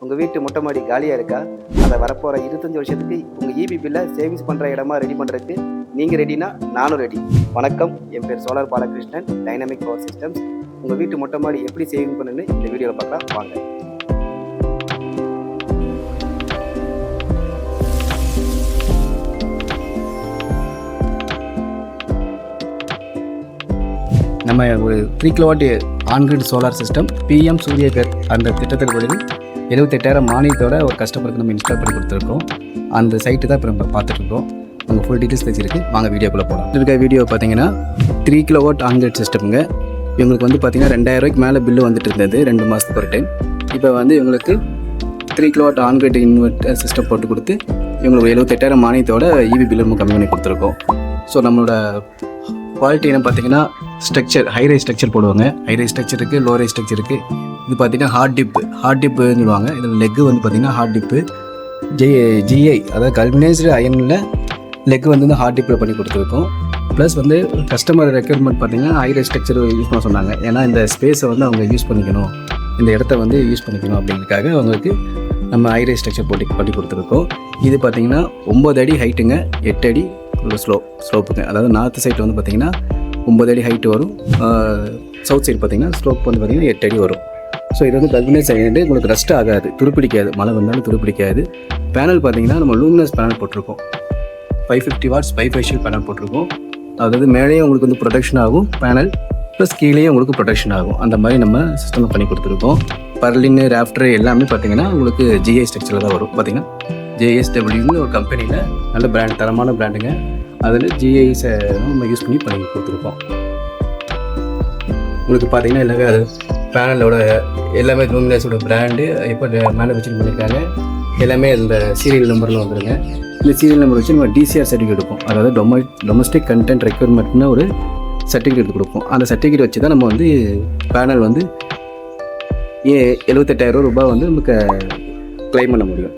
உங்கள் வீட்டு மொட்டை மாடி காலியாக இருக்கா? அதை வரப்போகிற 25 வருஷத்துக்கு உங்கள் இபி பில்லை சேவிங்ஸ் பண்ணுற இடமா ரெடி பண்ணுறதுக்கு நீங்கள் ரெடினா நானும் ரெடி. வணக்கம், என் பேர் solar Balakrishnan, dynamic power systems. உங்கள் வீட்டு மொட்டை மாடி எப்படி சேவிங் பண்ணுன்னு இந்த வீடியோவில் பார்க்கலாம் வாங்க. நம்ம ஒரு 3 kilowatt on-grid solar system PM Surya Ghar அந்த திட்டத்தில் வழி 78,000 மானியத்தோட ஒரு கஸ்டமருக்கு நம்ம இன்ஸ்டால் பண்ணி கொடுத்துருக்கோம். அந்த சைட்டு தான் இப்போ நம்ம பார்த்துட்ருக்கோம். உங்கள் ஃபுல் டீட்டெயில்ஸ் தெரிஞ்சிருக்கு, வாங்க வீடியோக்குள்ளே போகலாம். இருக்க வீடியோ பார்த்தீங்கன்னா 3 கிலோவாட் ஆன்கிரிட் சிஸ்டம்ங்க. இவங்களுக்கு வந்து பார்த்தீங்கன்னா 2,000 ரூபாய்க்கு மேலே பில்லு வந்துட்டு இருந்தது 2 மாதத்துக்கு ஒரு டைம். இப்போ வந்து இவங்களுக்கு 3 கிலோவாட் ஆன்கிரிட் இன்வெர்ட்டர் சிஸ்டம் போட்டு கொடுத்து இவங்களுக்கு 78,000 மானியத்தோட இபி பில்லு நம்ம கம்மி பண்ணி கொடுத்துருக்கோம். ஸோ நம்மளோட குவாலிட்டி என்ன பார்த்தீங்கன்னா ஸ்ட்ரக்சர், ஹைரைஸ் ஸ்ட்ரக்சர் போடுவாங்க. ஹைரைஸ் ஸ்ட்ரக்சர் இருக்குது, லோ ரைஸ் ஸ்ட்ரக்சர் இருக்குது. இது பார்த்தீங்கன்னா ஹார்ட் டிப்புன்னு சொல்லுவாங்க. இதில் லெக்கு வந்து பார்த்தீங்கன்னா ஹார்ட் டிப்பு ஜிஐ, அதாவது கல்வினைஸ்டு அயனில் லெக்கு வந்து ஹார்ட் டிப்பில் பண்ணி கொடுத்துருக்கோம். ப்ளஸ் வந்து கஸ்டமர் ரெக்யர்மெண்ட் பார்த்தீங்கன்னா ஹைரைஸ் ஸ்ட்ரக்சர் யூஸ் பண்ண சொன்னாங்க. ஏன்னா இந்த ஸ்பேஸை வந்து அவங்க யூஸ் பண்ணிக்கணும், இந்த இடத்த வந்து யூஸ் பண்ணிக்கணும் அப்படிங்கிறதுக்காக அவங்களுக்கு நம்ம ஹைரைஸ் ஸ்ட்ரக்சர் பண்ணி கொடுத்துருக்கோம். இது பார்த்தீங்கன்னா 9 அடி ஹைட்டுங்க, 8 அடி ஸ்லோப்புங்க. அதாவது நார்த் சைடு வந்து பார்த்திங்கன்னா 9 அடி ஹைட்டு வரும், சவுத் சைடு பார்த்திங்கன்னா ஸ்லோப் வந்து பார்த்திங்கன்னா 8 அடி வரும். ஸோ இது வந்து கல்வினை சைடு உங்களுக்கு ரஸ்ட் ஆகாது, துருப்பிடிக்காது, மழை வந்தாலும் துருப்பிடிக்காது. பேனல் பார்த்திங்கன்னா நம்ம லூமினஸ் பேனல் போட்டிருக்கோம். 550 வாட்ஸ் பைஃபேஷியல் பேனல் போட்டிருக்கோம். அதாவது மேலேயும் உங்களுக்கு வந்து ப்ரொடெக்ஷன் ஆகும் பேனல், ப்ளஸ் கீழேயும் உங்களுக்கு ப்ரொடெக்ஷன் ஆகும். அந்த மாதிரி நம்ம சிஸ்டம் பண்ணி கொடுத்துருக்கோம். பர்லின்னு ராஃப்டர் எல்லாமே பார்த்திங்கன்னா உங்களுக்கு ஜிஐ ஸ்ட்ரக்சரில் தான் வரும். பார்த்திங்கன்னா ஜேஎஸ்டபிள்யூன்னு ஒரு கம்பெனியில் நல்ல பிராண்ட், தரமான பிராண்டுங்க. அதில் ஜிஐஸை நம்ம யூஸ் பண்ணி கொடுத்துருக்கோம். உங்களுக்கு பார்த்தீங்கன்னா எல்லாமே அது பேனலோட எல்லாமே லூமினஸோட பிராண்டு எப்போ மேனுஃபேக்சரிங் பண்ணியிருக்காங்க எல்லாமே இந்த சீரியல் நம்பரில் வந்துடுங்க. இந்த சீரியல் நம்பர் வச்சு நம்ம டிசிஆர் சர்டிஃபிகேட் எடுப்போம். அதாவது டொமஸ்டிக் கண்டென்ட் ரெக்யர்மெண்ட்னு ஒரு சர்டிஃபிகேட் எடுத்து கொடுப்போம். அந்த சர்டிஃபிகேட் வச்சு தான் நம்ம வந்து பேனல் வந்து 78,000 ரூபாய் வந்து நமக்கு கிளைம் பண்ண முடியும்.